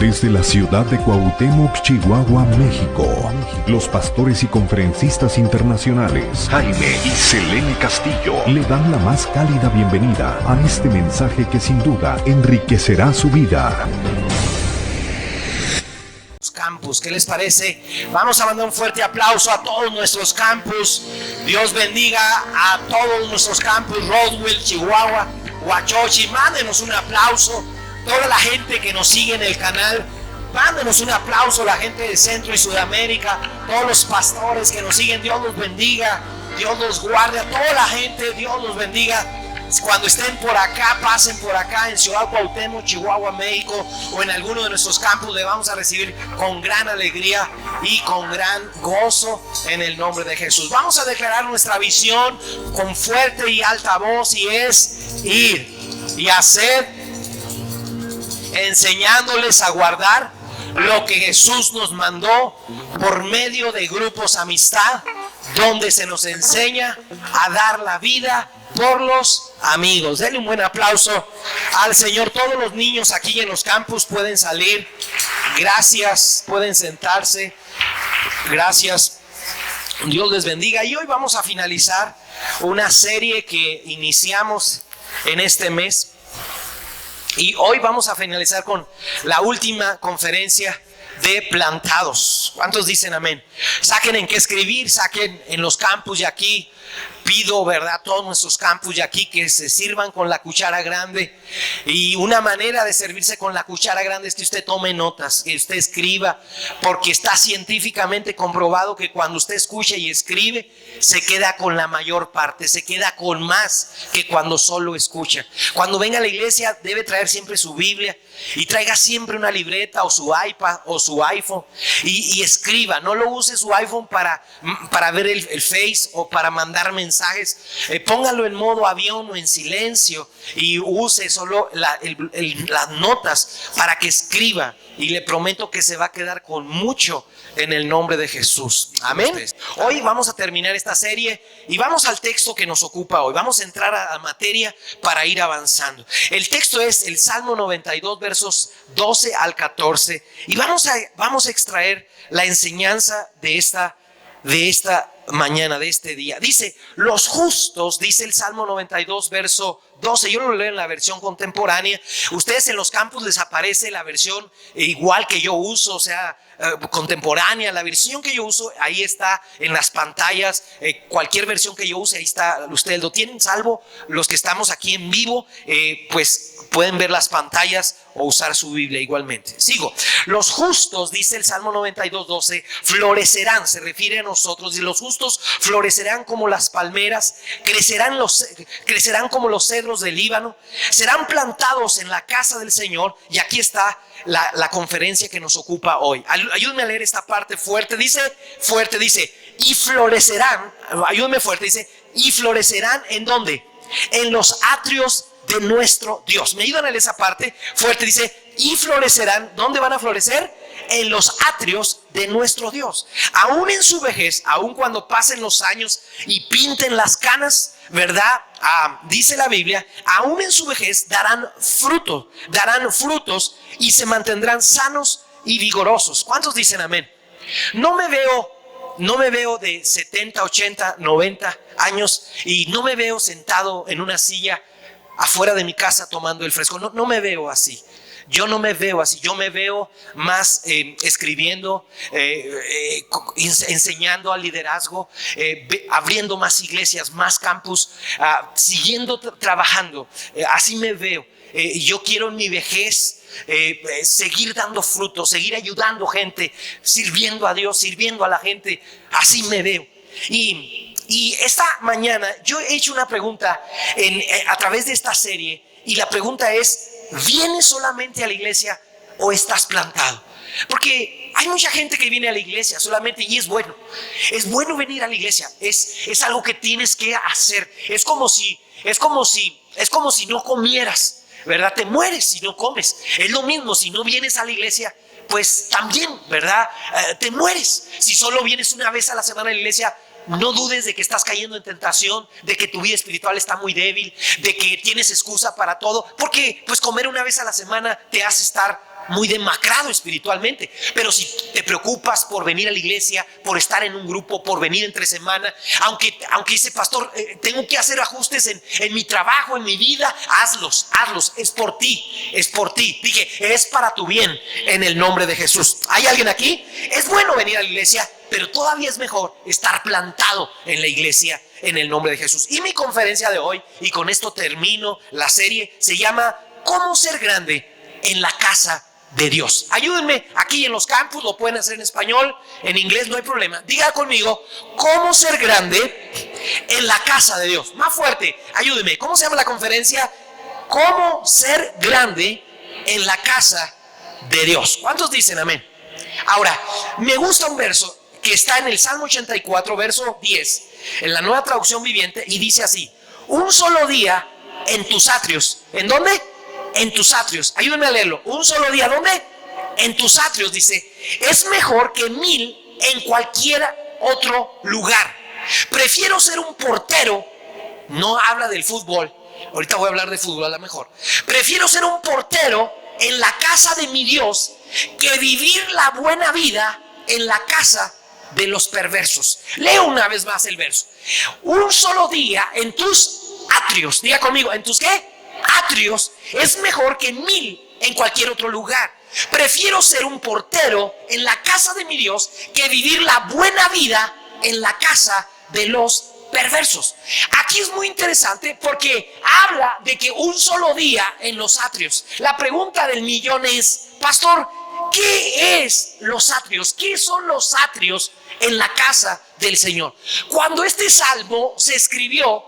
Desde la ciudad de Cuauhtémoc, Chihuahua, México, los pastores y conferencistas internacionales Jaime y Selene Castillo le dan la más cálida bienvenida a este mensaje que sin duda enriquecerá su vida. Campus, ¿qué les parece? Vamos a mandar un fuerte aplauso a todos nuestros campus. Dios bendiga a todos nuestros campus, Roswell, Chihuahua, Huachochi. Mándenos un aplauso. Toda la gente que nos sigue en el canal, mándenos un aplauso. La gente de Centro y Sudamérica, todos los pastores que nos siguen, Dios los bendiga, Dios los guarde. A toda la gente, Dios los bendiga. Cuando estén por acá, pasen por acá en Ciudad Cuauhtémoc, Chihuahua, México, o en alguno de nuestros campus, le vamos a recibir con gran alegría y con gran gozo en el nombre de Jesús. Vamos a declarar nuestra visión con fuerte y alta voz, y es ir y hacer, enseñándoles a guardar lo que Jesús nos mandó por medio de grupos amistad, donde se nos enseña a dar la vida por los amigos. Denle un buen aplauso al Señor. Todos los niños aquí en los campus pueden salir. Gracias, pueden sentarse. Gracias. Dios les bendiga. Y hoy vamos a finalizar una serie que iniciamos en este mes. Y hoy vamos a finalizar con la última conferencia de plantados. ¿Cuántos dicen amén? Saquen en qué escribir, saquen en los campus y aquí. Pido, ¿verdad?, todos nuestros campus y aquí que se sirvan con la cuchara grande. Y una manera de servirse con la cuchara grande es que usted tome notas, que usted escriba, porque está científicamente comprobado que cuando usted escucha y escribe, se queda con la mayor parte, se queda con más que cuando solo escucha. Cuando venga a la iglesia debe traer siempre su Biblia y traiga siempre una libreta o su iPad o su iPhone y escriba. No lo use su iPhone para ver el Face o para mandar mensajes. Póngalo en modo avión o en silencio y use solo las notas para que escriba, y le prometo que se va a quedar con mucho en el nombre de Jesús. Amén. Hoy vamos a terminar esta serie y vamos al texto que nos ocupa hoy. Vamos a entrar a la materia para ir avanzando. El texto es el Salmo 92, versos 12 al 14, y vamos a extraer la enseñanza de esta mañana, de este día. Dice, los justos, dice el Salmo 92, verso 12. Yo lo leo en la versión contemporánea. Ustedes en los campus les aparece la versión igual que yo uso, o sea, contemporánea. La versión que yo uso, ahí está en las pantallas. Cualquier versión que yo use, ahí está. Ustedes lo tienen, salvo los que estamos aquí en vivo, pues pueden ver las pantallas o usar su Biblia igualmente. Sigo. Los justos, dice el Salmo 92, 12, florecerán, se refiere a nosotros, y los justos florecerán como las palmeras, crecerán como los cedros del Líbano, serán plantados en la casa del Señor. Y aquí está la conferencia que nos ocupa hoy. Ayúdenme a leer esta parte fuerte, dice, y florecerán, ayúdenme fuerte, dice, y florecerán, ¿en dónde? En los atrios de nuestro Dios. ¿Me ayudan a leer esa parte fuerte? Dice, y florecerán, ¿dónde van a florecer? En los atrios de nuestro Dios. Aún en su vejez, aún cuando pasen los años y pinten las canas, ¿verdad? Dice la Biblia, aún en su vejez darán frutos y se mantendrán sanos y vigorosos. ¿Cuántos dicen amén? No me veo de 70, 80, 90 años y no me veo sentado en una silla afuera de mi casa tomando el fresco. No me veo así. Yo no me veo así. Yo me veo más escribiendo, enseñando al liderazgo, abriendo más iglesias, más campus, siguiendo trabajando. Así me veo. Yo quiero en mi vejez seguir dando frutos, seguir ayudando gente, sirviendo a Dios, sirviendo a la gente. Así me veo. Y esta mañana yo he hecho una pregunta a través de esta serie, y la pregunta es, ¿vienes solamente a la iglesia o estás plantado? Porque hay mucha gente que viene a la iglesia solamente, y es bueno venir a la iglesia, es algo que tienes que hacer. Es como si no comieras, ¿verdad? Te mueres si no comes. Es lo mismo, si no vienes a la iglesia, pues también, ¿verdad? Te mueres. Si solo vienes una vez a la semana a la iglesia, no dudes de que estás cayendo en tentación, de que tu vida espiritual está muy débil, de que tienes excusa para todo, porque pues comer una vez a la semana te hace estar muy demacrado espiritualmente. Pero si te preocupas por venir a la iglesia, por estar en un grupo, por venir entre semana, aunque dice pastor, tengo que hacer ajustes en mi trabajo, en mi vida, hazlos, es por ti. Dije, es para tu bien en el nombre de Jesús. ¿Hay alguien aquí? Es bueno venir a la iglesia, pero todavía es mejor estar plantado en la iglesia en el nombre de Jesús. Y mi conferencia de hoy, y con esto termino la serie, se llama ¿Cómo ser grande en la casa de Dios? Ayúdenme, aquí en los campus lo pueden hacer en español, en inglés no hay problema. Diga conmigo, ¿cómo ser grande en la casa de Dios? Más fuerte, ayúdenme. ¿Cómo se llama la conferencia? ¿Cómo ser grande en la casa de Dios? ¿Cuántos dicen amén? Ahora, me gusta un verso que está en el Salmo 84, verso 10, en la Nueva Traducción Viviente, y dice así: un solo día en tus atrios. ¿En dónde? En tus atrios. Ayúdenme a leerlo. Un solo día, ¿dónde? En tus atrios, dice, es mejor que 1000 en cualquier otro lugar. Prefiero ser un portero. No habla del fútbol. Ahorita voy a hablar de fútbol a lo mejor. Prefiero ser un portero en la casa de mi Dios que vivir la buena vida en la casa de los perversos. Leo una vez más el verso. Un solo día en tus atrios. Diga conmigo, ¿en tus qué? Atrios es mejor que 1000 en cualquier otro lugar. Prefiero ser un portero en la casa de mi Dios que vivir la buena vida en la casa de los perversos. Aquí es muy interesante porque habla de que un solo día en los atrios. La pregunta del millón es, pastor, ¿qué es los atrios? ¿Qué son los atrios en la casa del Señor? Cuando este salmo se escribió,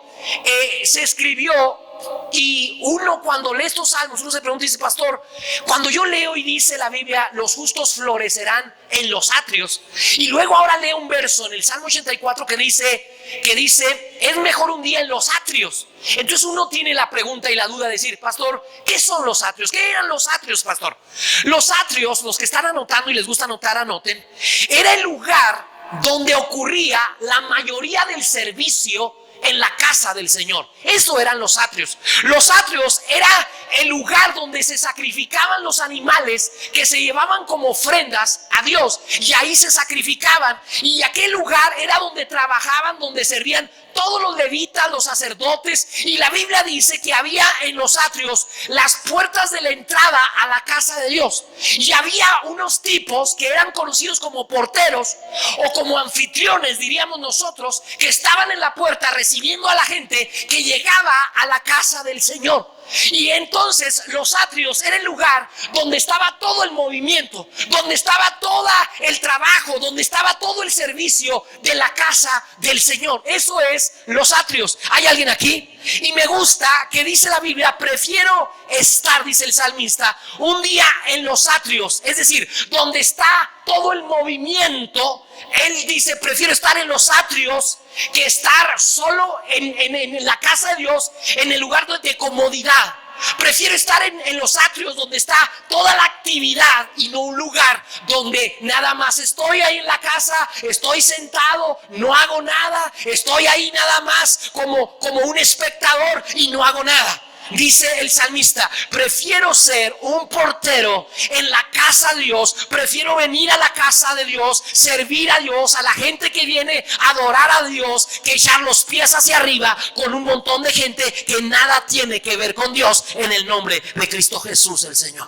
y uno cuando lee estos salmos, uno se pregunta y dice, pastor, cuando yo leo y dice la Biblia, los justos florecerán en los atrios, y luego ahora leo un verso en el Salmo 84 que dice, es mejor un día en los atrios. Entonces uno tiene la pregunta y la duda de decir, pastor, ¿qué son los atrios? ¿Qué eran los atrios, pastor? Los atrios, los que están anotando y les gusta anotar, anoten, era el lugar donde ocurría la mayoría del servicio en la casa del Señor. Eso eran los atrios. Los atrios era el lugar donde se sacrificaban los animales que se llevaban como ofrendas a Dios, y ahí se sacrificaban, y aquel lugar era donde trabajaban, donde servían todos los levitas, los sacerdotes. Y la Biblia dice que había en los atrios las puertas de la entrada a la casa de Dios, y había unos tipos que eran conocidos como porteros o como anfitriones, diríamos nosotros, que estaban en la puerta recibiendo a la gente que llegaba a la casa del Señor. Y entonces los atrios era el lugar donde estaba todo el movimiento, donde estaba todo el trabajo, donde estaba todo el servicio de la casa del Señor. Eso es los atrios. ¿Hay alguien aquí? Y me gusta que dice la Biblia, prefiero estar, dice el salmista, un día en los atrios, es decir, donde está todo el movimiento. Él dice, prefiero estar en los atrios que estar solo en la casa de Dios, en el lugar de comodidad. Prefiero estar en los atrios donde está toda la actividad, y no un lugar donde nada más estoy ahí en la casa, estoy sentado, no hago nada, estoy ahí nada más como un espectador y no hago nada. Dice el salmista, prefiero ser un portero en la casa de Dios, prefiero venir a la casa de Dios, servir a Dios, a la gente que viene a adorar a Dios, que echar los pies hacia arriba con un montón de gente que nada tiene que ver con Dios, en el nombre de Cristo Jesús el Señor.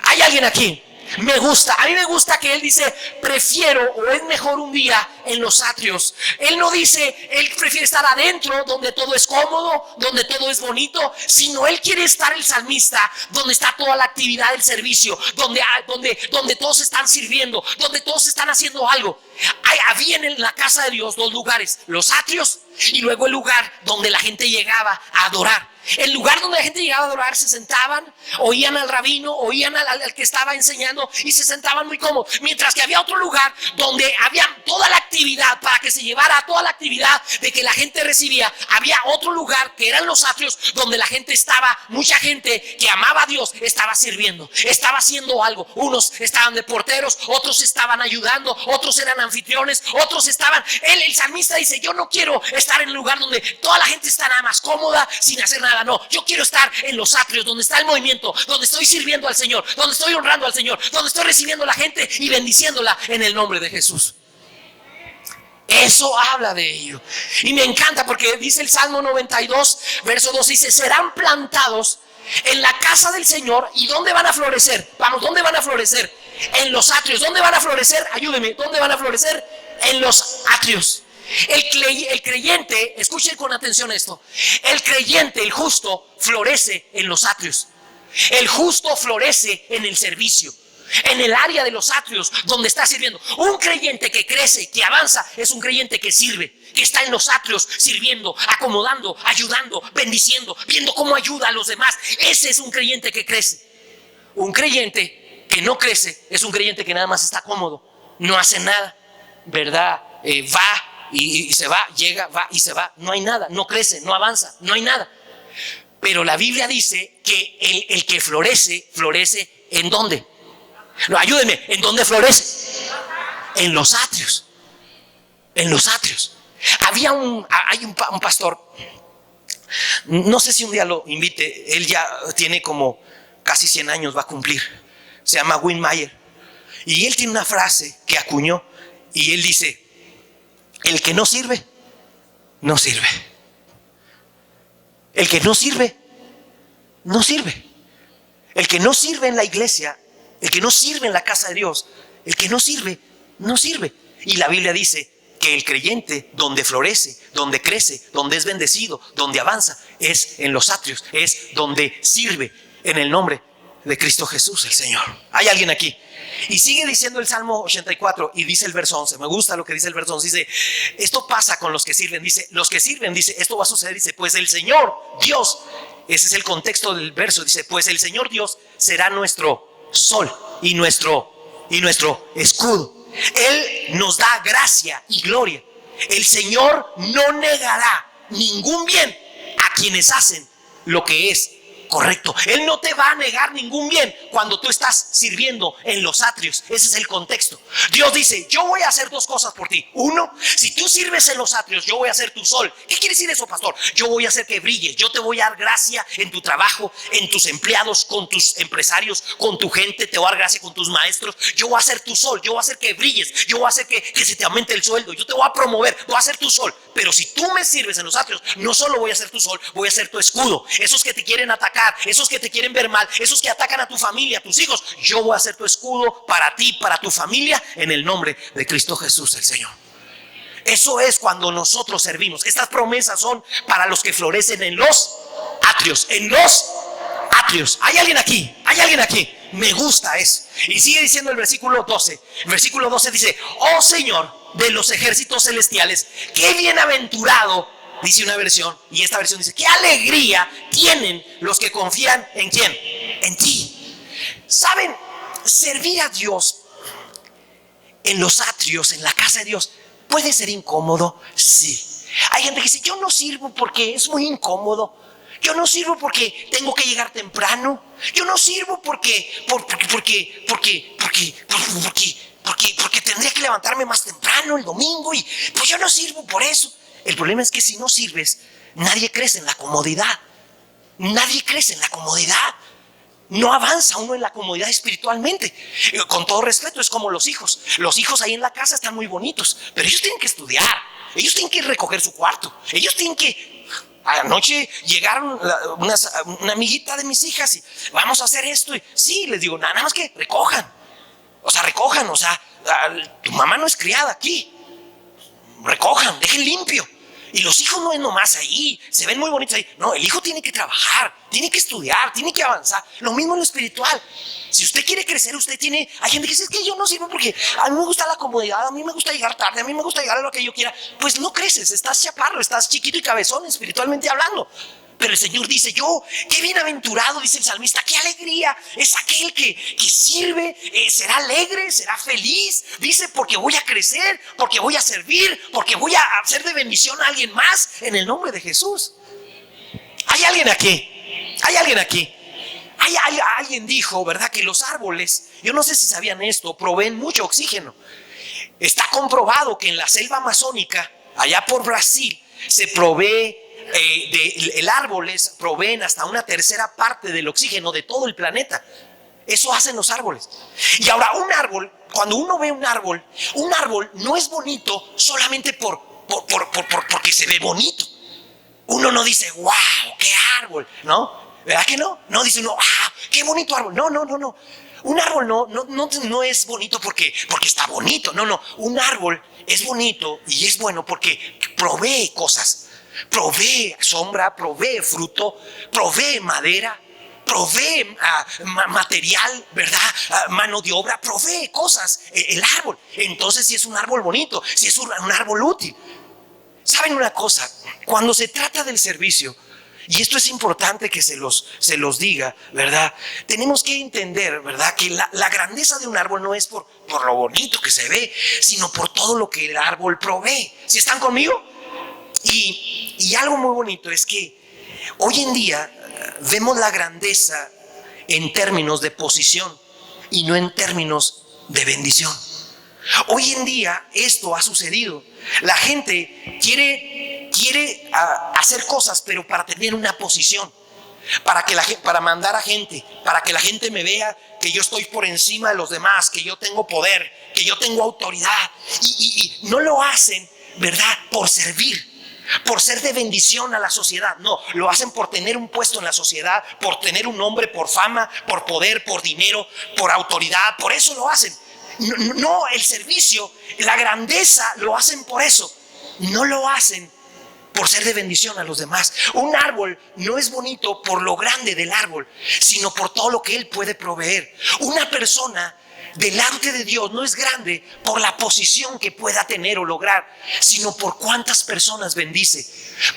¿Hay alguien aquí? A mí me gusta que él dice, prefiero, o es mejor un día en los atrios. Él no dice, él prefiere estar adentro, donde todo es cómodo, donde todo es bonito, sino él quiere estar, el salmista, donde está toda la actividad del servicio, donde todos están sirviendo, donde todos están haciendo algo. Había en la casa de Dios dos lugares, los atrios y luego el lugar donde la gente llegaba a adorar. El lugar donde la gente llegaba a adorar, se sentaban, oían al rabino, oían al que estaba enseñando y se sentaban muy cómodos. Mientras que había otro lugar donde había toda la actividad, para que se llevara toda la actividad de que la gente recibía. Había otro lugar que eran los atrios, donde la gente estaba, mucha gente que amaba a Dios estaba sirviendo, estaba haciendo algo. Unos estaban de porteros, otros estaban ayudando, otros eran anfitriones, otros estaban. El salmista dice, yo no quiero estar en el lugar donde toda la gente está nada más cómoda, sin hacer nada nada. No, yo quiero estar en los atrios, donde está el movimiento, donde estoy sirviendo al Señor, donde estoy honrando al Señor, donde estoy recibiendo a la gente y bendiciéndola en el nombre de Jesús. Eso habla de ello. Y me encanta porque dice el Salmo 92, verso 2, dice: serán plantados en la casa del Señor. ¿Y dónde van a florecer? Vamos, ¿dónde van a florecer? En los atrios. ¿Dónde van a florecer? Ayúdeme, ¿dónde van a florecer? En los atrios. El creyente, escuchen con atención esto, el creyente, el justo, florece en los atrios. El justo florece en el servicio, en el área de los atrios donde está sirviendo. Un creyente que crece, que avanza, es un creyente que sirve, que está en los atrios sirviendo, acomodando, ayudando, bendiciendo, viendo cómo ayuda a los demás. Ese es un creyente que crece. Un creyente que no crece es un creyente que nada más está cómodo, no hace nada, ¿verdad? Va y se va, llega, va y se va, no hay nada, no crece, no avanza, no hay nada. Pero la Biblia dice que el que florece, florece ¿en dónde? No, ayúdenme, ¿en dónde florece? En los atrios. En los atrios. Hay un pastor, no sé si un día lo invite, él ya tiene como casi 100 años, va a cumplir. Se llama Win Mayer. Y él tiene una frase que acuñó y él dice: el que no sirve, no sirve. El que no sirve, no sirve. El que no sirve en la iglesia, el que no sirve en la casa de Dios, el que no sirve, no sirve. Y la Biblia dice que el creyente donde florece, donde crece, donde es bendecido, donde avanza, es en los atrios, es donde sirve en el nombre de Cristo Jesús el Señor. ¿Hay alguien aquí? Y sigue diciendo el Salmo 84 y dice el verso 11, me gusta lo que dice el verso 11, dice: esto pasa con los que sirven, dice, los que sirven, dice, esto va a suceder, dice, pues el Señor Dios, ese es el contexto del verso, dice, pues el Señor Dios será nuestro sol y nuestro escudo. Él nos da gracia y gloria. El Señor no negará ningún bien a quienes hacen lo que es correcto. Él no te va a negar ningún bien cuando tú estás sirviendo en los atrios. Ese es el contexto. Dios dice: yo voy a hacer dos cosas por ti. Uno, si tú sirves en los atrios, yo voy a ser tu sol. ¿Qué quiere decir eso, pastor? Yo voy a hacer que brilles. Yo te voy a dar gracia en tu trabajo, en tus empleados, con tus empresarios, con tu gente. Te voy a dar gracia con tus maestros. Yo voy a ser tu sol. Yo voy a hacer que brilles. Yo voy a hacer que se te aumente el sueldo. Yo te voy a promover. Voy a ser tu sol. Pero si tú me sirves en los atrios, no solo voy a ser tu sol, voy a ser tu escudo. Esos que te quieren atacar, esos que te quieren ver mal, esos que atacan a tu familia, a tus hijos, yo voy a ser tu escudo para ti, para tu familia, en el nombre de Cristo Jesús el Señor. Eso es cuando nosotros servimos. Estas promesas son para los que florecen en los atrios. En los atrios. ¿Hay alguien aquí? ¿Hay alguien aquí? Me gusta eso. Y sigue diciendo el versículo 12. El versículo 12 dice: oh Señor de los ejércitos celestiales, qué bienaventurado, dice una versión, y esta versión dice: qué alegría tienen los que confían ¿en quién? En ti. ¿Saben? Servir a Dios en los atrios, en la casa de Dios, ¿puede ser incómodo? Sí. Hay gente que dice: yo no sirvo porque es muy incómodo. Yo no sirvo porque tengo que llegar temprano. Yo no sirvo porque tendría que levantarme más temprano el domingo, y pues yo no sirvo por eso. El problema es que si no sirves, nadie crece en la comodidad. Nadie crece en la comodidad. No avanza uno en la comodidad espiritualmente. Con todo respeto, es como los hijos. Los hijos ahí en la casa están muy bonitos, pero ellos tienen que estudiar. Ellos tienen que recoger su cuarto. Ellos tienen que... Anoche llegaron una amiguita de mis hijas y vamos a hacer esto. Y sí, les digo, nada más que recojan. Tu mamá no es criada aquí. Recojan, dejen limpio. Y los hijos no es nomás ahí, se ven muy bonitos ahí. No, el hijo tiene que trabajar, tiene que estudiar, tiene que avanzar. Lo mismo en lo espiritual. Si usted quiere crecer, usted tiene... Hay gente que dice: es que yo no sirvo porque a mí me gusta la comodidad, a mí me gusta llegar tarde, a mí me gusta llegar a lo que yo quiera. Pues no creces, estás chaparro, estás chiquito y cabezón espiritualmente hablando. Pero el Señor dice: yo, qué bienaventurado, dice el salmista, qué alegría es aquel que sirve, será alegre, será feliz. Dice: porque voy a crecer, porque voy a servir, porque voy a hacer de bendición a alguien más en el nombre de Jesús. ¿Hay alguien aquí? ¿Hay alguien aquí? Alguien dijo, ¿verdad?, que los árboles, yo no sé si sabían esto, proveen mucho oxígeno. Está comprobado que en la selva amazónica, allá por Brasil, se provee el árboles proveen hasta una tercera parte del oxígeno de todo el planeta. Eso hacen los árboles. Y ahora un árbol, cuando uno ve un árbol no es bonito solamente porque se ve bonito. Uno no dice, wow, qué árbol, ¿no? ¿Verdad que no? No dice uno, wow, qué bonito árbol. No. Un árbol no es bonito porque está bonito. No. Un árbol es bonito y es bueno porque provee cosas. Provee sombra, provee fruto, provee madera, provee material, ¿verdad? Mano de obra, provee cosas, el árbol. Entonces si es un árbol bonito, si es un árbol útil. ¿Saben una cosa? Cuando se trata del servicio, y esto es importante que se los diga, ¿verdad? Tenemos que entender, ¿verdad? Que la grandeza de un árbol no es por lo bonito que se ve, sino por todo lo que el árbol provee. ¿Sí están conmigo? Y algo muy bonito es que hoy en día vemos la grandeza en términos de posición y no en términos de bendición. Hoy en día esto ha sucedido. La gente quiere hacer cosas, pero para tener una posición, para mandar a gente, para que la gente me vea que yo estoy por encima de los demás, que yo tengo poder, que yo tengo autoridad. Y no lo hacen, ¿verdad?, por servir, por ser de bendición a la sociedad. No, lo hacen por tener un puesto en la sociedad, por tener un nombre, por fama, por poder, por dinero, por autoridad. Por eso lo hacen. No, el servicio, la grandeza lo hacen por eso. No lo hacen por ser de bendición a los demás. Un árbol no es bonito por lo grande del árbol, sino por todo lo que él puede proveer. Una persona delante de Dios no es grande por la posición que pueda tener o lograr, sino por cuántas personas bendice,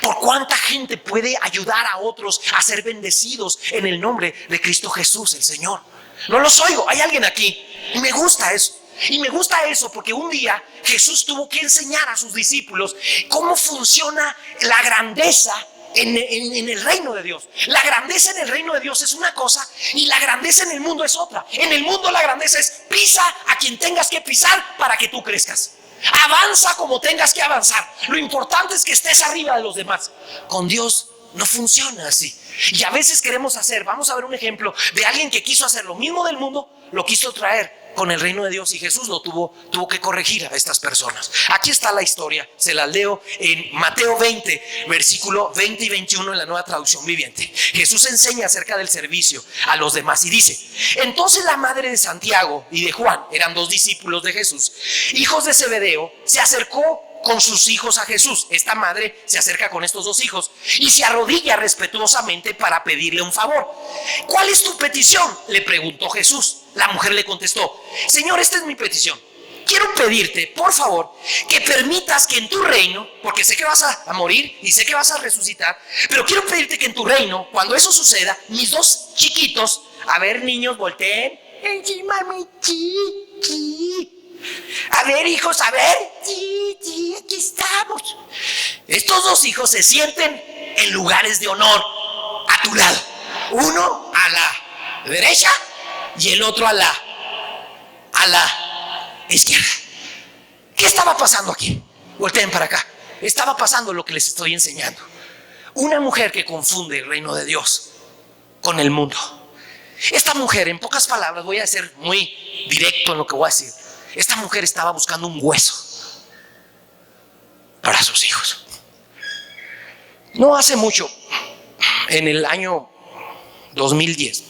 por cuánta gente puede ayudar a otros a ser bendecidos en el nombre de Cristo Jesús, el Señor. No los oigo, hay alguien aquí. Y me gusta eso. Y me gusta eso porque un día Jesús tuvo que enseñar a sus discípulos cómo funciona la grandeza en el reino de Dios. La grandeza en el reino de Dios es una cosa y la grandeza en el mundo es otra. En el mundo la grandeza es pisa a quien tengas que pisar para que tú crezcas. Avanza como tengas que avanzar. Lo importante es que estés arriba de los demás. Con Dios no funciona así. Y a veces queremos hacer, vamos a ver un ejemplo de alguien que quiso hacer lo mismo del mundo, lo quiso traer con el reino de Dios y Jesús lo tuvo que corregir a estas personas. Aquí está la historia, se la leo en Mateo 20, versículo 20 y 21 en la Nueva Traducción Viviente. Jesús enseña acerca del servicio a los demás y dice: entonces la madre de Santiago y de Juan, eran dos discípulos de Jesús, hijos de Zebedeo, se acercó con sus hijos a Jesús. Esta madre se acerca con estos dos hijos y se arrodilla respetuosamente para pedirle un favor. ¿Cuál es tu petición?, le preguntó Jesús. La mujer le contestó: Señor, esta es mi petición. Quiero pedirte, por favor, que permitas que en tu reino, porque sé que vas a morir y sé que vas a resucitar, pero quiero pedirte que en tu reino, cuando eso suceda, mis dos chiquitos, a ver, niños, volteen encima mi chiqui. A ver, hijos, a ver, sí, aquí estamos. Estos dos hijos se sienten en lugares de honor a tu lado. Uno a la derecha y el otro a la izquierda. ¿Qué estaba pasando aquí? Volteen para acá. Estaba pasando lo que les estoy enseñando. Una mujer que confunde el reino de Dios con el mundo. Esta mujer, en pocas palabras, voy a ser muy directo en lo que voy a decir. Esta mujer estaba buscando un hueso para sus hijos. No hace mucho, en el año 2010,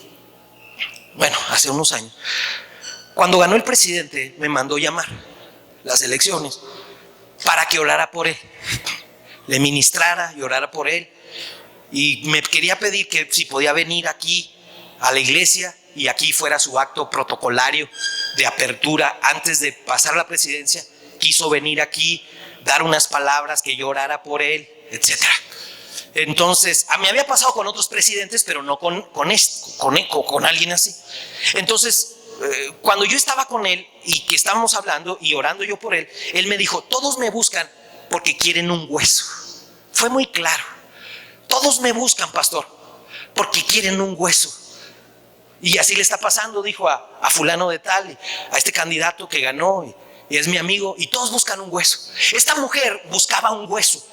bueno, hace unos años, cuando ganó el presidente, me mandó llamar las elecciones para que orara por él, le ministrara y orara por él. Y me quería pedir que si podía venir aquí a la iglesia y aquí fuera su acto protocolario de apertura antes de pasar a la presidencia. Quiso venir aquí, dar unas palabras, que yo orara por él, etc. Entonces, a mí había pasado con otros presidentes, pero no con alguien así. Entonces, cuando yo estaba con él y que estábamos hablando y orando yo por él, él me dijo: todos me buscan porque quieren un hueso. Fue muy claro. Todos me buscan, pastor, porque quieren un hueso. Y así le está pasando, dijo, a fulano de tal, a este candidato que ganó y es mi amigo, y todos buscan un hueso. Esta mujer buscaba un hueso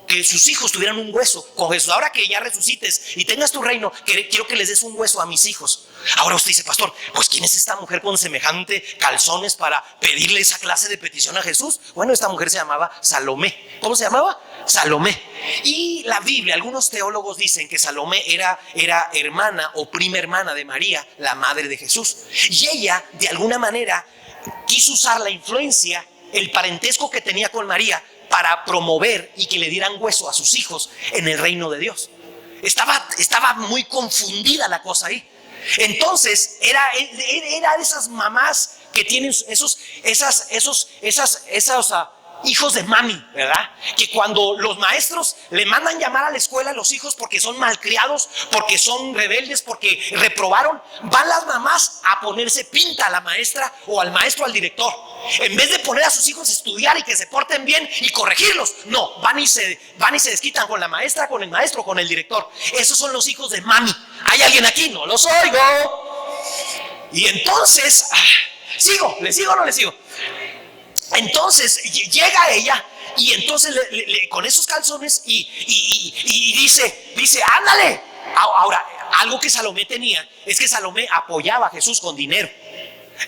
que sus hijos tuvieran un hueso con Jesús. Ahora que ya resucites y tengas tu reino, quiero que les des un hueso a mis hijos. Ahora usted dice, pastor, pues ¿quién es esta mujer con semejante calzones para pedirle esa clase de petición a Jesús? Bueno, esta mujer se llamaba Salomé. ¿Cómo se llamaba? Salomé. Y la Biblia, algunos teólogos dicen que Salomé era hermana o prima hermana de María, la madre de Jesús. Y ella, de alguna manera, quiso usar la influencia, el parentesco que tenía con María, para promover y que le dieran hueso a sus hijos en el reino de Dios. Estaba muy confundida la cosa ahí. Entonces era de esas mamás que tienen esos hijos de mami, ¿verdad? Que cuando los maestros le mandan llamar a la escuela a los hijos porque son malcriados, porque son rebeldes, porque reprobaron, van las mamás a ponerse pinta a la maestra o al maestro, al director. En vez de poner a sus hijos a estudiar y que se porten bien y corregirlos, no, van y se desquitan con la maestra, con el maestro, con el director. Esos son los hijos de mami. ¿Hay alguien aquí? No los oigo. Y entonces, ¿le sigo o no le sigo? Entonces llega ella y entonces con esos calzones y dice, ándale. Ahora, algo que Salomé tenía es que Salomé apoyaba a Jesús con dinero.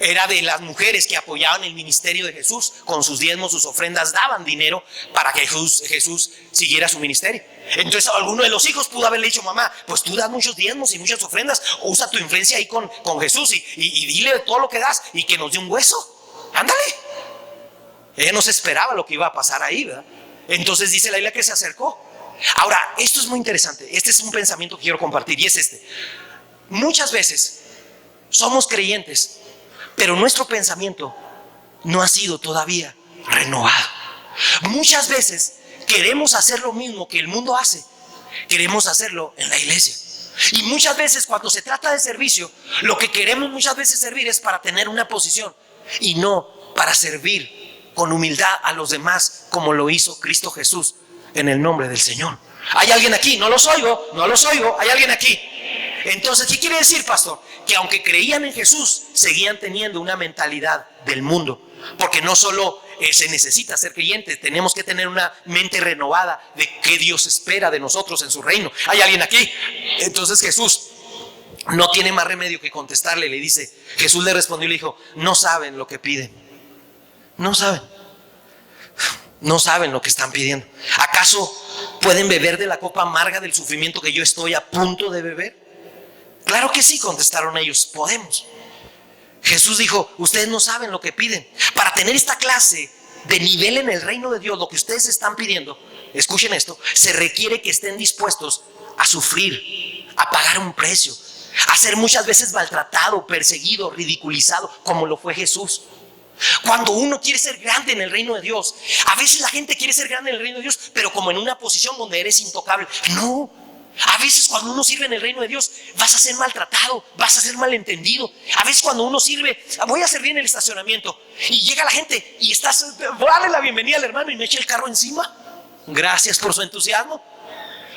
Era de las mujeres que apoyaban el ministerio de Jesús. Con sus diezmos, sus ofrendas, daban dinero para que Jesús siguiera su ministerio. Entonces alguno de los hijos pudo haberle dicho, mamá, pues tú das muchos diezmos y muchas ofrendas, usa tu influencia ahí con Jesús y dile todo lo que das y que nos dé un hueso. Ándale. Ella no se esperaba lo que iba a pasar ahí, ¿verdad? Entonces dice la Biblia que se acercó. Ahora, esto es muy interesante. Este es un pensamiento que quiero compartir y es este. Muchas veces somos creyentes, pero nuestro pensamiento no ha sido todavía renovado. Muchas veces queremos hacer lo mismo que el mundo hace. Queremos hacerlo en la iglesia. Y muchas veces cuando se trata de servicio, lo que queremos muchas veces servir es para tener una posición y no para servir con humildad a los demás, como lo hizo Cristo Jesús en el nombre del Señor. ¿Hay alguien aquí? No los oigo. ¿Hay alguien aquí? Entonces, ¿qué quiere decir, pastor? Que aunque creían en Jesús, seguían teniendo una mentalidad del mundo. Porque no solo se necesita ser creyentes, tenemos que tener una mente renovada de qué Dios espera de nosotros en su reino. ¿Hay alguien aquí? Entonces Jesús no tiene más remedio que contestarle. Le dice, Jesús le respondió y le dijo, no saben lo que piden. No saben lo que están pidiendo. ¿Acaso pueden beber de la copa amarga del sufrimiento que yo estoy a punto de beber? Claro que sí, contestaron ellos, podemos. Jesús dijo, ustedes no saben lo que piden. Para tener esta clase de nivel en el reino de Dios, lo que ustedes están pidiendo, escuchen esto, se requiere que estén dispuestos a sufrir, a pagar un precio, a ser muchas veces maltratado, perseguido, ridiculizado, como lo fue Jesús. Cuando uno quiere ser grande en el reino de Dios, a veces la gente quiere ser grande en el reino de Dios, pero como en una posición donde eres intocable. No, a veces cuando uno sirve en el reino de Dios, vas a ser maltratado, vas a ser malentendido. A veces cuando uno sirve, voy a servir en el estacionamiento y llega la gente y voy a darle la bienvenida al hermano y me echa el carro encima. Gracias por su entusiasmo.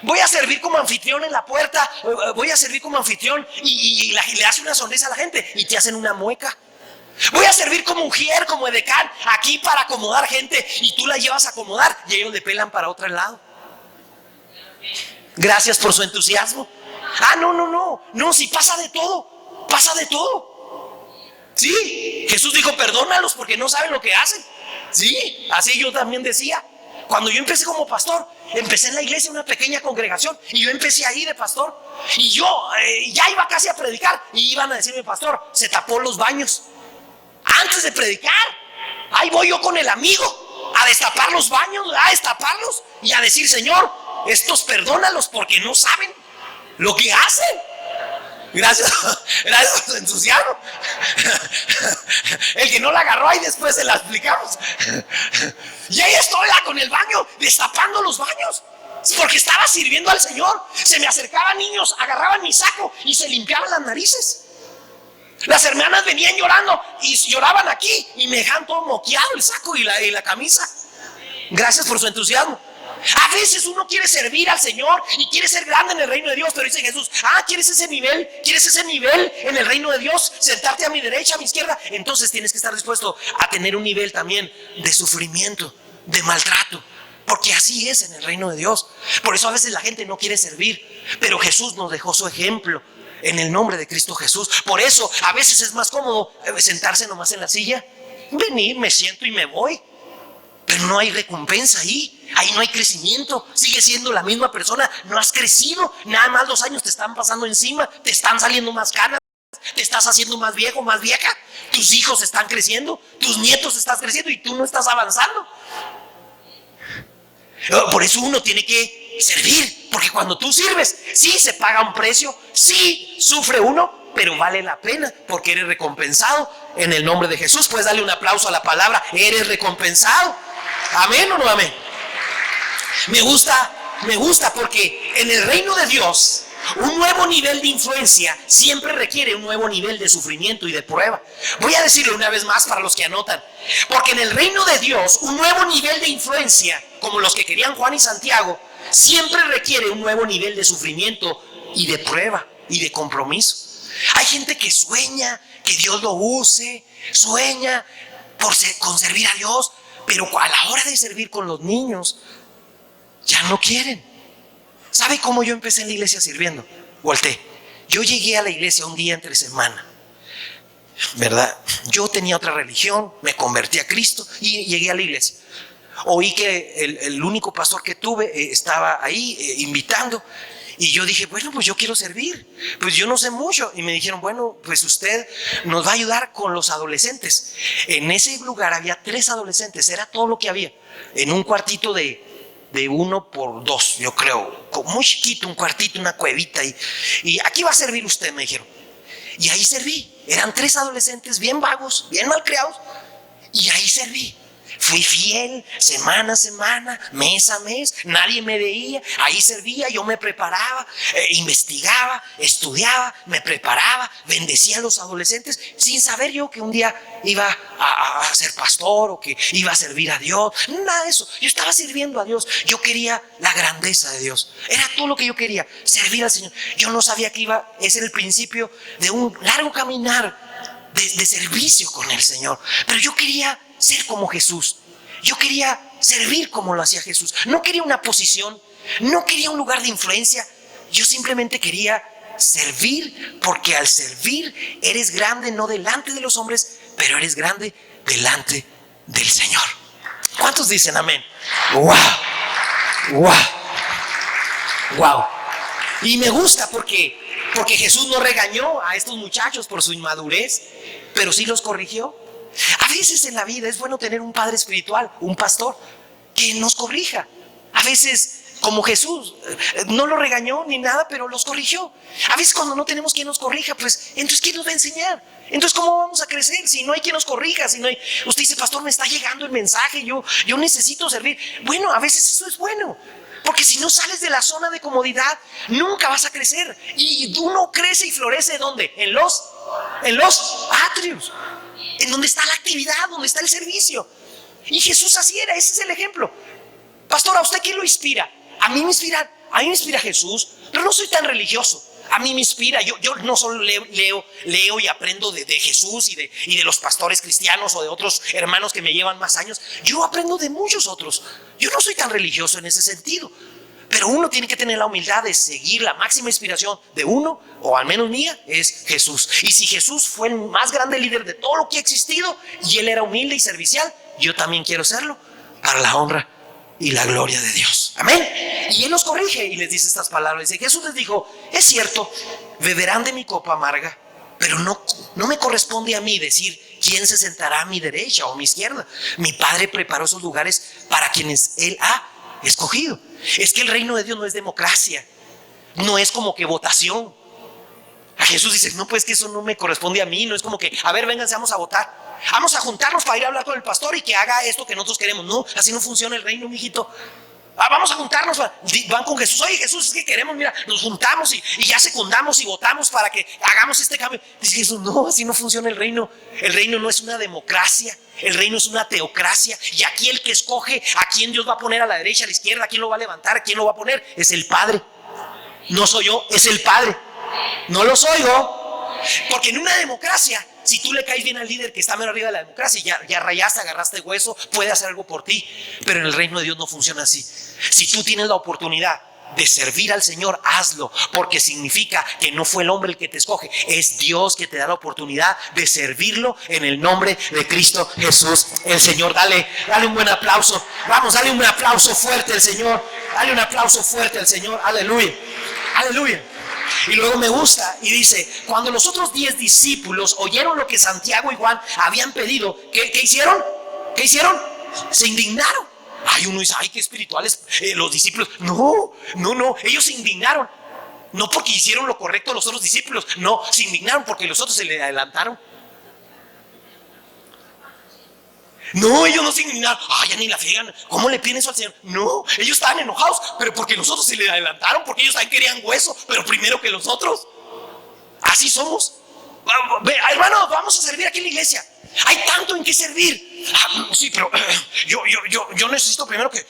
Voy a servir como anfitrión en la puerta, voy a servir como anfitrión y le hace una sonrisa a la gente y te hacen una mueca. Voy a servir como ujier, como edecán, aquí para acomodar gente y tú la llevas a acomodar y ellos le pelan para otro lado. Gracias por su entusiasmo. No, si pasa de todo. Sí, Jesús dijo, perdónalos porque no saben lo que hacen. Sí, así yo también decía. Cuando yo empecé como pastor, empecé en la iglesia, una pequeña congregación, y yo empecé ahí de pastor. Y yo ya iba casi a predicar y iban a decirme, pastor, se tapó los baños. Antes de predicar, ahí voy yo con el amigo a destapar los baños, a destaparlos y a decir, Señor, estos perdónalos porque no saben lo que hacen. Gracias por su entusiasmo. El que no la agarró ahí después se la explicamos. Y ahí estoy con el baño, destapando los baños, porque estaba sirviendo al Señor. Se me acercaban niños, agarraban mi saco y se limpiaban las narices. Las hermanas venían llorando y lloraban aquí y me dejaban todo moqueado el saco y la camisa. Gracias por su entusiasmo. A veces uno quiere servir al Señor y quiere ser grande en el reino de Dios, pero dice Jesús, ¿quieres ese nivel? ¿Quieres ese nivel en el reino de Dios? Sentarte a mi derecha, a mi izquierda. Entonces tienes que estar dispuesto a tener un nivel también de sufrimiento, de maltrato, Porque así es en el reino de Dios. Por eso a veces la gente no quiere servir, pero Jesús nos dejó su ejemplo en el nombre de Cristo Jesús. Por eso a veces es más cómodo sentarse nomás en la silla, venir, me siento y me voy, pero no hay recompensa ahí no hay crecimiento, sigues siendo la misma persona, no has crecido, nada más los años te están pasando encima, te están saliendo más canas, te estás haciendo más viejo, más vieja, tus hijos están creciendo, tus nietos están creciendo y tú no estás avanzando. Por eso uno tiene que servir, porque cuando tú sirves, sí se paga un precio, sí sufre uno, pero vale la pena porque eres recompensado en el nombre de Jesús. Puedes darle un aplauso a la palabra, eres recompensado. ¿Amén o no amén? Me gusta porque en el reino de Dios un nuevo nivel de influencia siempre requiere un nuevo nivel de sufrimiento y de prueba. Voy a decirlo una vez más para los que anotan, porque en el reino de Dios un nuevo nivel de influencia, como los que querían Juan y Santiago, siempre requiere un nuevo nivel de sufrimiento y de prueba y de compromiso. Hay gente que sueña que Dios lo use, sueña con servir a Dios, pero a la hora de servir con los niños ya no quieren. ¿Sabe cómo yo empecé en la iglesia sirviendo? Volteé. Yo llegué a la iglesia un día entre semana, ¿verdad? Yo tenía otra religión, me convertí a Cristo y llegué a la iglesia. Oí que el único pastor que tuve estaba ahí invitando. Y yo dije, bueno, pues yo quiero servir. Pues yo no sé mucho. Y me dijeron, bueno, pues usted nos va a ayudar con los adolescentes. En ese lugar había 3 adolescentes, era todo lo que había. En un cuartito de 1 por 2, yo creo, muy chiquito, un cuartito, una cuevita, y aquí va a servir usted, me dijeron. Y ahí serví. Eran 3 adolescentes bien vagos, bien malcriados, y ahí serví. Fui fiel semana a semana, mes a mes, nadie me veía, ahí servía, yo me preparaba, investigaba, estudiaba, me preparaba, bendecía a los adolescentes sin saber yo que un día iba a ser pastor o que iba a servir a Dios, nada de eso. Yo estaba sirviendo a Dios, yo quería la grandeza de Dios, era todo lo que yo quería, servir al Señor. Yo no sabía que iba a ser el principio de un largo caminar de servicio con el Señor, pero yo quería ser como Jesús. Yo quería servir como lo hacía Jesús. No quería una posición, no quería un lugar de influencia. Yo simplemente quería servir, porque al servir eres grande no delante de los hombres, pero eres grande delante del Señor. ¿Cuántos dicen amén? ¡Wow! ¡Wow! ¡Wow! Y me gusta porque Jesús no regañó a estos muchachos por su inmadurez, pero sí los corrigió. A veces en la vida es bueno tener un padre espiritual, un pastor que nos corrija. A veces, como Jesús, no lo regañó ni nada, pero los corrigió. A veces cuando no tenemos quien nos corrija, pues entonces ¿quién nos va a enseñar? Entonces ¿cómo vamos a crecer si no hay quien nos corrija? Si no hay... Usted dice, pastor, me está llegando el mensaje, yo necesito servir. Bueno, a veces eso es bueno, porque si no sales de la zona de comodidad, nunca vas a crecer. Y uno crece y florece ¿dónde? En los atrios, en donde está la actividad, donde está el servicio. Y Jesús así era, ese es el ejemplo. Pastor, ¿a usted quién lo inspira? A mí me inspira Jesús, pero no soy tan religioso. A mí me inspira, yo no solo leo y aprendo de Jesús y de los pastores cristianos o de otros hermanos que me llevan más años. Yo aprendo de muchos otros. Yo no soy tan religioso en ese sentido. Pero uno tiene que tener la humildad de seguir la máxima inspiración de uno, o al menos mía, es Jesús. Y si Jesús fue el más grande líder de todo lo que ha existido y él era humilde y servicial, yo también quiero serlo para la honra y la gloria de Dios. Amén. Y él los corrige y les dice estas palabras. Dice, Jesús les dijo, es cierto, beberán de mi copa amarga, pero no me corresponde a mí decir quién se sentará a mi derecha o a mi izquierda. Mi Padre preparó esos lugares para quienes él ha escogido. Es que el reino de Dios no es democracia, no es como que votación. A Jesús dice, no, pues que eso no me corresponde a mí. No es como que, a ver, vénganse, vamos a votar, vamos a juntarnos para ir a hablar con el pastor y que haga esto que nosotros queremos. No, así no funciona el reino, mijito. Vamos a juntarnos, van con Jesús. Oye, Jesús, es que queremos, mira, nos juntamos y ya secundamos y votamos para que hagamos este cambio. Dice Jesús, no, así no funciona el reino. El reino no es una democracia, el reino es una teocracia. Y aquí el que escoge a quién Dios va a poner a la derecha, a la izquierda, a quién lo va a levantar, a quién lo va a poner, es el Padre. No soy yo, es el Padre. No lo soy yo, Porque en una democracia, si tú le caes bien al líder que está menos arriba de la democracia, ya rayaste, agarraste hueso, puede hacer algo por ti. Pero en el reino de Dios no funciona así. Si tú tienes la oportunidad de servir al Señor, hazlo, porque significa que no fue el hombre el que te escoge, es Dios que te da la oportunidad de servirlo en el nombre de Cristo Jesús el Señor. Dale un buen aplauso. Vamos, dale un aplauso fuerte al Señor. Dale un aplauso fuerte al Señor. Aleluya, aleluya. Y luego me gusta y dice, cuando los otros 10 discípulos oyeron lo que Santiago y Juan habían pedido, ¿qué hicieron? ¿Qué hicieron? Se indignaron. Ay, uno dice, ay, qué espirituales los discípulos. No, ellos se indignaron. No porque hicieron lo correcto los otros discípulos, no, se indignaron porque los otros se le adelantaron. No, ellos no se indignaron. Ay, ya ni la friegan. ¿Cómo le piden eso al Señor? No, ellos estaban enojados, pero porque los otros se le adelantaron, porque ellos también querían hueso, pero primero que los otros. Así somos. Hermanos, vamos a servir aquí en la iglesia. Hay tanto en qué servir. Sí, pero yo necesito primero que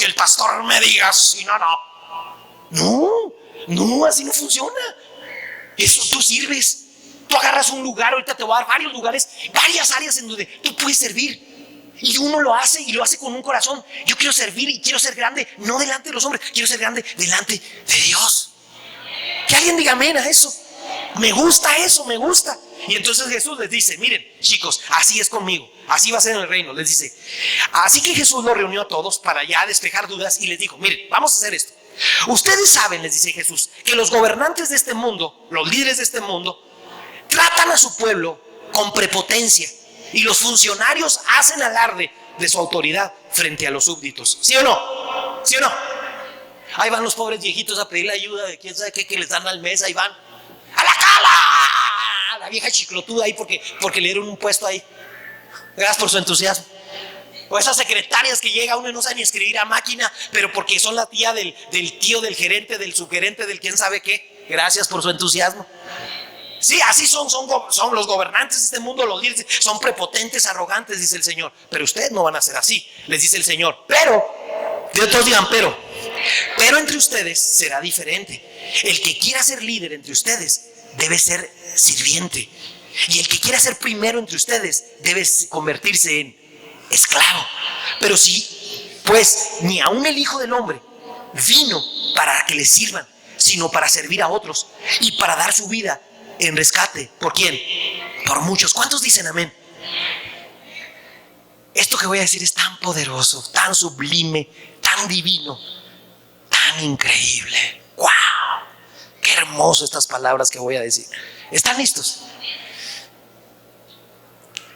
el pastor me diga si no, así no funciona. Eso tú sirves. Tú agarras un lugar, ahorita te voy a dar varios lugares, varias áreas en donde tú puedes servir. Y uno lo hace y lo hace con un corazón. Yo quiero servir y quiero ser grande, no delante de los hombres, quiero ser grande delante de Dios. Que alguien diga amén a eso. Me gusta eso, me gusta. Y entonces Jesús les dice, miren chicos, así es conmigo, así va a ser en el reino. Les dice, así que Jesús los reunió a todos para ya despejar dudas y les dijo, miren, vamos a hacer esto. Ustedes saben, les dice Jesús, que los gobernantes de este mundo, los líderes de este mundo, tratan a su pueblo con prepotencia y los funcionarios hacen alarde de su autoridad frente a los súbditos. ¿Sí o no? ¿Sí o no? Ahí van los pobres viejitos a pedirle ayuda de quién sabe qué que les dan al mes. Ahí van a la cala, la vieja chiclotuda ahí porque le dieron un puesto ahí. Gracias por su entusiasmo. O esas secretarias que llega uno y no sabe ni escribir a máquina, pero porque son la tía del tío, del gerente, del subgerente, del quién sabe qué. Gracias por su entusiasmo. Sí, así son los gobernantes de este mundo, los líderes, son prepotentes, arrogantes, dice el Señor. Pero ustedes no van a ser así, les dice el Señor. Pero, de otros digan, pero entre ustedes será diferente. El que quiera ser líder entre ustedes debe ser sirviente. Y el que quiera ser primero entre ustedes debe convertirse en esclavo. Pero sí, pues ni aun el Hijo del Hombre vino para que le sirvan, sino para servir a otros y para dar su vida en rescate. ¿Por quién? Por muchos. ¿Cuántos dicen amén? Esto que voy a decir es tan poderoso, tan sublime, tan divino, tan increíble. ¡Wow! Qué hermoso estas palabras que voy a decir. ¿Están listos?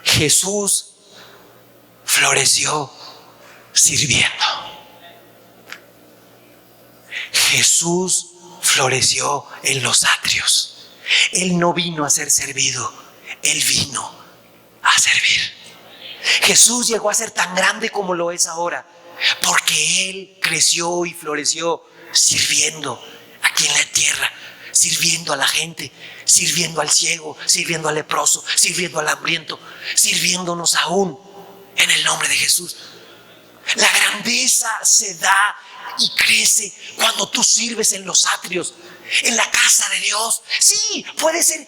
Jesús floreció sirviendo. Jesús floreció en los atrios. Él no vino a ser servido, Él vino a servir. Jesús llegó a ser tan grande como lo es ahora porque Él creció y floreció sirviendo aquí en la tierra, sirviendo a la gente, sirviendo al ciego, sirviendo al leproso, sirviendo al hambriento, sirviéndonos aún en el nombre de Jesús. La grandeza se da y crece cuando tú sirves en los atrios, en la casa de Dios. Sí, puede ser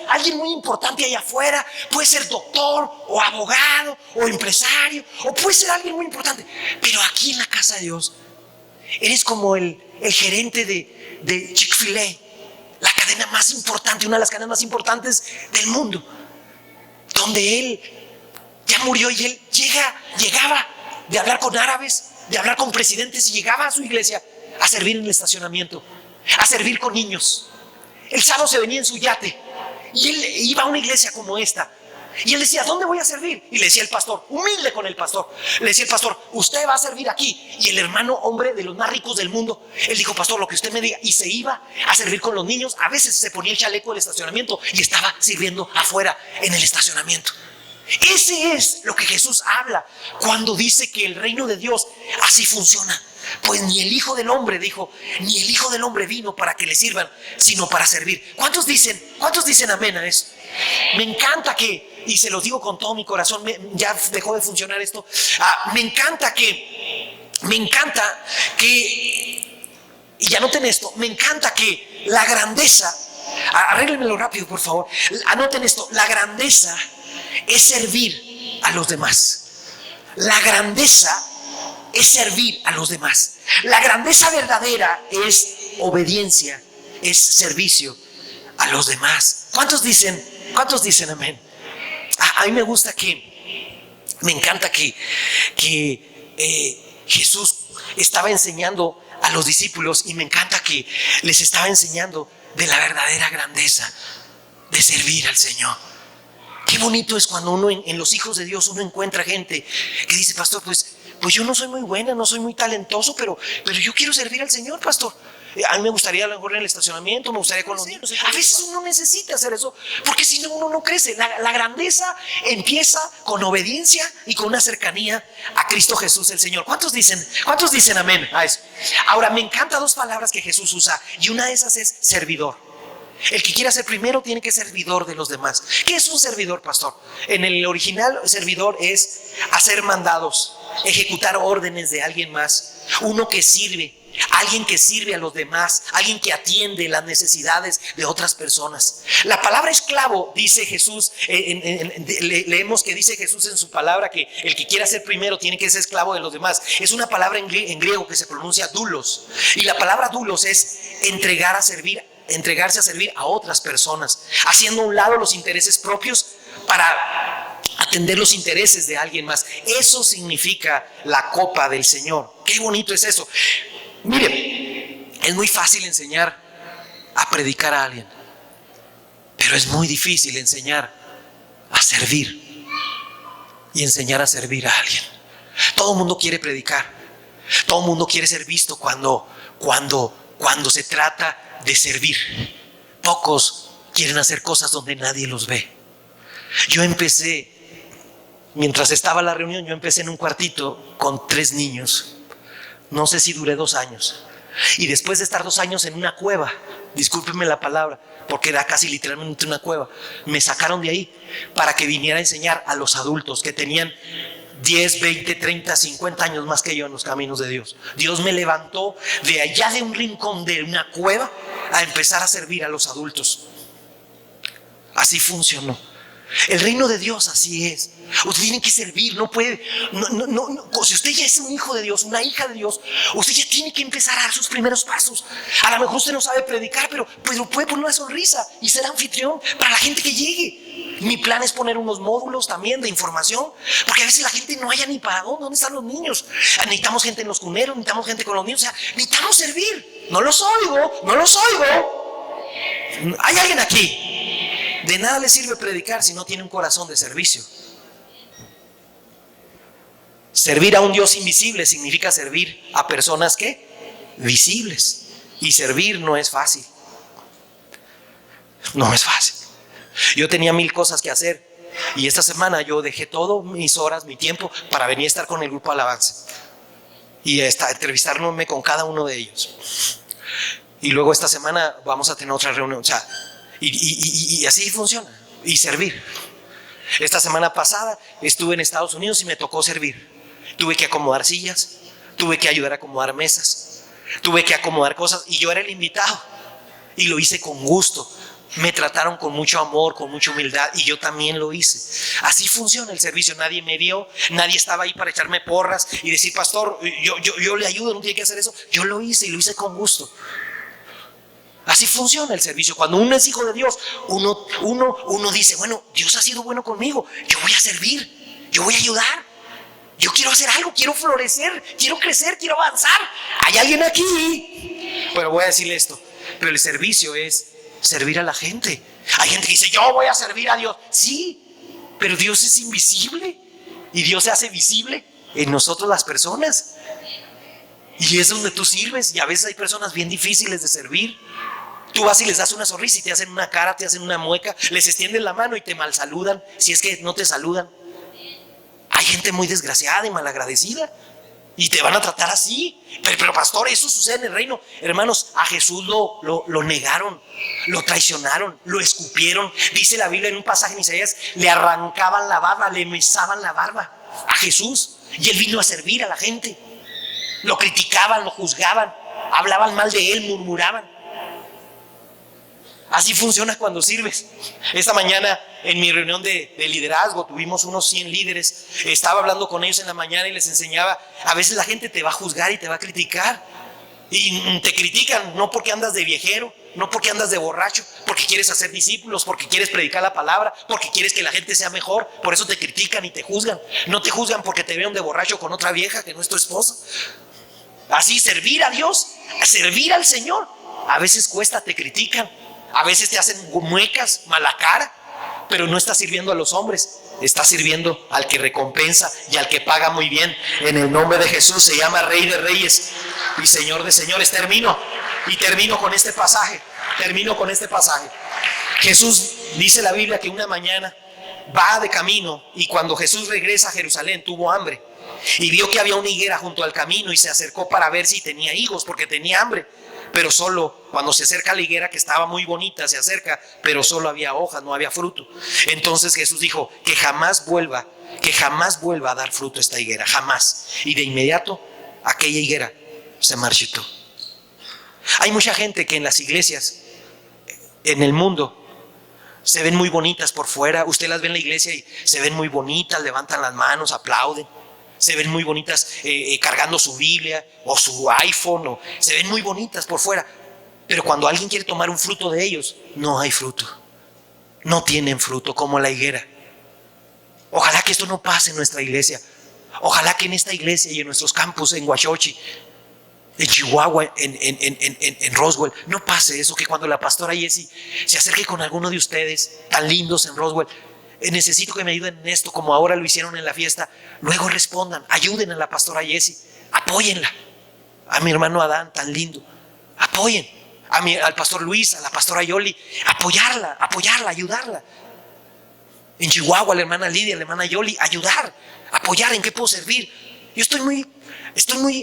alguien muy importante allá afuera, puede ser doctor o abogado o empresario, o puede ser alguien muy importante, pero aquí en la casa de Dios eres como el gerente de Chick-fil-A, la cadena más importante, una de las cadenas más importantes del mundo, donde él ya murió y él llegaba de hablar con árabes, de hablar con presidentes, y llegaba a su iglesia a servir en el estacionamiento, a servir con niños. El sábado se venía en su yate y él iba a una iglesia como esta y él decía, ¿dónde voy a servir? Y le decía el pastor, humilde con el pastor, le decía el pastor, usted va a servir aquí. Y el hermano, hombre de los más ricos del mundo, él dijo, pastor, lo que usted me diga. Y se iba a servir con los niños. A veces se ponía el chaleco del estacionamiento y estaba sirviendo afuera en el estacionamiento. Ese es lo que Jesús habla cuando dice que el reino de Dios así funciona. Pues ni el Hijo del Hombre, dijo, ni el Hijo del Hombre vino para que le sirvan, sino para servir. ¿Cuántos dicen amén a eso? Me encanta que, y se los digo con todo mi corazón, ya dejó de funcionar esto. Me encanta que, y ya noten esto, me encanta que la grandeza Arréglenmelo rápido, por favor. Anoten esto. La grandeza es servir a los demás. La grandeza es servir a los demás. La grandeza verdadera es obediencia, es servicio a los demás. ¿Cuántos dicen amén? A mí me gusta me encanta que Jesús estaba enseñando a los discípulos, y me encanta que les estaba enseñando de la verdadera grandeza de servir al Señor. Qué bonito es cuando uno en los hijos de Dios uno encuentra gente que dice: pastor, pues yo no soy muy buena, no soy muy talentoso, pero yo quiero servir al Señor, pastor. A mí me gustaría a lo mejor en el estacionamiento, me gustaría con los niños. A veces uno necesita hacer eso, porque si no, uno no crece. La grandeza empieza con obediencia y con una cercanía a Cristo Jesús el Señor. ¿Cuántos dicen amén a eso? Ahora, me encantan dos palabras que Jesús usa, y una de esas es servidor. El que quiera ser primero tiene que ser servidor de los demás. ¿Qué es un servidor, pastor? En el original, servidor es hacer mandados, ejecutar órdenes de alguien más. Uno que sirve, alguien que sirve a los demás, alguien que atiende las necesidades de otras personas. La palabra esclavo, dice Jesús, leemos que dice Jesús en su palabra que el que quiera ser primero tiene que ser esclavo de los demás. Es una palabra en griego que se pronuncia doulos, y la palabra doulos es entregarse a servir a otras personas, haciendo a un lado los intereses propios para atender los intereses de alguien más. Eso significa la copa del Señor. Qué bonito es eso. Miren, es muy fácil enseñar a predicar a alguien, pero es muy difícil enseñar a servir y enseñar a servir a alguien. Todo el mundo quiere predicar, todo el mundo quiere ser visto cuando se trata de servir. Pocos quieren hacer cosas donde nadie los ve. Yo empecé, mientras estaba la reunión, yo empecé en un cuartito con 3 niños. No sé si duré 2 años. Y después de estar 2 años en una cueva, discúlpenme la palabra, porque era casi literalmente una cueva, me sacaron de ahí para que viniera a enseñar a los adultos que tenían 10, 20, 30, 50 años más que yo en los caminos de Dios. Dios me levantó de allá de un rincón de una cueva a empezar a servir a los adultos. Así funcionó. El reino de Dios así es. Usted tiene que servir, no puede. Si usted ya es un hijo de Dios, una hija de Dios, usted ya tiene que empezar a dar sus primeros pasos. A lo mejor usted no sabe predicar, pero puede poner una sonrisa y ser anfitrión para la gente que llegue. Mi plan es poner unos módulos también de información, porque a veces la gente no haya ni para dónde están los niños. Necesitamos gente en los cuneros, necesitamos gente con los niños, o sea, necesitamos servir. No los oigo. ¿Hay alguien aquí? De nada le sirve predicar si no tiene un corazón de servicio. Servir a un Dios invisible significa servir a personas que visibles. Y servir no es fácil. No es fácil. Yo tenía 1000 cosas que hacer, y esta semana yo dejé todo, mis horas, mi tiempo, para venir a estar con el grupo Alabanza y entrevistarme con cada uno de ellos. Y luego esta semana vamos a tener otra reunión. O sea, y así funciona. Y servir. Esta semana pasada estuve en Estados Unidos y me tocó servir. Tuve que acomodar sillas, tuve que ayudar a acomodar mesas, tuve que acomodar cosas, y yo era el invitado y lo hice con gusto. Me trataron con mucho amor, con mucha humildad, y yo también lo hice. Así funciona el servicio. Nadie me vio, nadie estaba ahí para echarme porras y decir: pastor, yo le ayudo, no tiene que hacer eso. Yo lo hice, y lo hice con gusto. Así funciona el servicio. Cuando uno es hijo de Dios, uno dice: bueno, Dios ha sido bueno conmigo, yo voy a servir, yo voy a ayudar, yo quiero hacer algo, quiero florecer, quiero crecer, quiero avanzar. ¿Hay alguien aquí? Pero voy a decirle esto: pero el servicio es servir a la gente. Hay gente que dice: yo voy a servir a Dios. Sí, pero Dios es invisible, y Dios se hace visible en nosotros, las personas, y es donde tú sirves. Y a veces hay personas bien difíciles de servir. Tú vas y les das una sonrisa y te hacen una cara, te hacen una mueca, les extienden la mano y te mal saludan, si es que no te saludan. Hay gente muy desgraciada y malagradecida, y te van a tratar así. Pero pastor, eso sucede en el reino. Hermanos, a Jesús lo negaron, lo traicionaron, lo escupieron. Dice la Biblia en un pasaje en Isaías: le arrancaban la barba, le mesaban la barba a Jesús, y él vino a servir a la gente. Lo criticaban, lo juzgaban, hablaban mal de él, murmuraban. Así funciona cuando sirves. Esta mañana en mi reunión de liderazgo tuvimos unos 100 líderes. Estaba hablando con ellos en la mañana y les enseñaba. A veces la gente te va a juzgar y te va a criticar. Y te critican no porque andas de viejero, no porque andas de borracho, porque quieres hacer discípulos, porque quieres predicar la palabra, porque quieres que la gente sea mejor. Por eso te critican y te juzgan. No te juzgan porque te vean de borracho con otra vieja que no es tu esposa. Así, servir a Dios, servir al Señor, a veces cuesta, te critican. A veces te hacen muecas, mala cara, pero no estás sirviendo a los hombres, estás sirviendo al que recompensa y al que paga muy bien. En el nombre de Jesús, se llama Rey de Reyes y Señor de Señores. Termino con este pasaje. Jesús, dice la Biblia, que una mañana va de camino y cuando Jesús regresa a Jerusalén tuvo hambre y vio que había una higuera junto al camino y se acercó para ver si tenía higos porque tenía hambre. Pero solo cuando se acerca a la higuera, que estaba muy bonita, se acerca, pero solo había hojas, no había fruto. Entonces Jesús dijo que jamás vuelva a dar fruto esta higuera, jamás. Y de inmediato aquella higuera se marchitó. Hay mucha gente que en las iglesias, en el mundo, se ven muy bonitas por fuera. Usted las ve en la iglesia y se ven muy bonitas, levantan las manos, aplauden. Se ven muy bonitas cargando su Biblia o su iPhone, o se ven muy bonitas por fuera. Pero cuando alguien quiere tomar un fruto de ellos, no hay fruto. No tienen fruto, como la higuera. Ojalá que esto no pase en nuestra iglesia. Ojalá que en esta iglesia y en nuestros campus, en Huachochi, en Chihuahua, en Roswell, no pase eso, que cuando la pastora Jessie se acerque con alguno de ustedes tan lindos en Roswell, necesito que me ayuden en esto, como ahora lo hicieron en la fiesta. Luego respondan, ayuden a la pastora Jessie, apóyenla. A mi hermano Adán, tan lindo, apoyen. Al pastor Luis, a la pastora Yoli, apoyarla, ayudarla. En Chihuahua, a la hermana Lidia, a la hermana Yoli, ayudar, apoyar. ¿En qué puedo servir? Yo estoy muy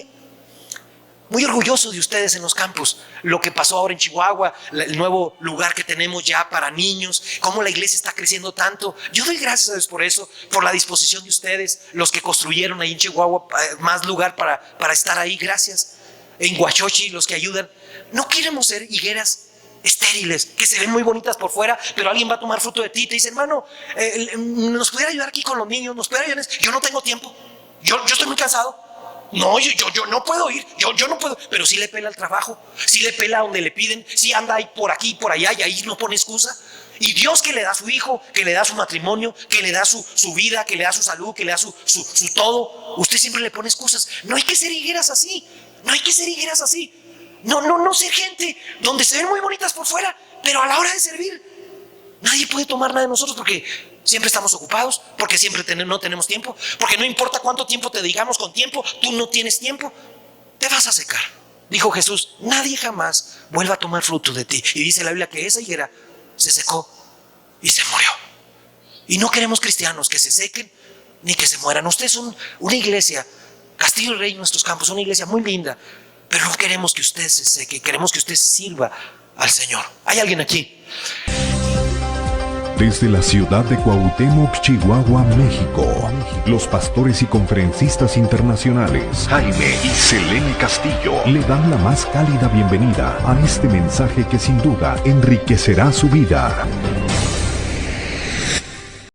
orgulloso de ustedes en los campus. Lo que pasó ahora en Chihuahua, el nuevo lugar que tenemos ya para niños, cómo la iglesia está creciendo tanto. Yo doy gracias a Dios por eso, por la disposición de ustedes, los que construyeron ahí en Chihuahua más lugar para estar ahí. Gracias. En Huachochi, los que ayudan. No queremos ser higueras estériles, que se ven muy bonitas por fuera, pero alguien va a tomar fruto de ti y te dice, hermano, ¿nos pudiera ayudar aquí con los niños? ¿Nos pudiera ayudar? Yo no tengo tiempo. Yo estoy muy cansado. No, yo no puedo ir, yo no puedo. Pero sí le pela el trabajo, sí le pela donde le piden, sí anda ahí por aquí, por allá, y ahí no pone excusa. Y Dios, que le da su hijo, que le da su matrimonio, que le da su vida, que le da su salud, que le da su todo, usted siempre le pone excusas. No hay que ser higueras así. No ser gente donde se ven muy bonitas por fuera, pero a la hora de servir nadie puede tomar nada de nosotros porque siempre estamos ocupados, porque siempre no tenemos tiempo, porque no importa cuánto tiempo te digamos con tiempo, tú no tienes tiempo, te vas a secar. Dijo Jesús, nadie jamás vuelva a tomar fruto de ti. Y dice la Biblia que esa higuera se secó y se murió. Y no queremos cristianos que se sequen ni que se mueran. Ustedes son una iglesia, Castillo del Rey, nuestros campos, una iglesia muy linda, pero no queremos que usted se seque, queremos que usted sirva al Señor. ¿Hay alguien aquí? Desde la ciudad de Cuauhtémoc, Chihuahua, México, los pastores y conferencistas internacionales Jaime y Selene Castillo le dan la más cálida bienvenida a este mensaje que sin duda enriquecerá su vida.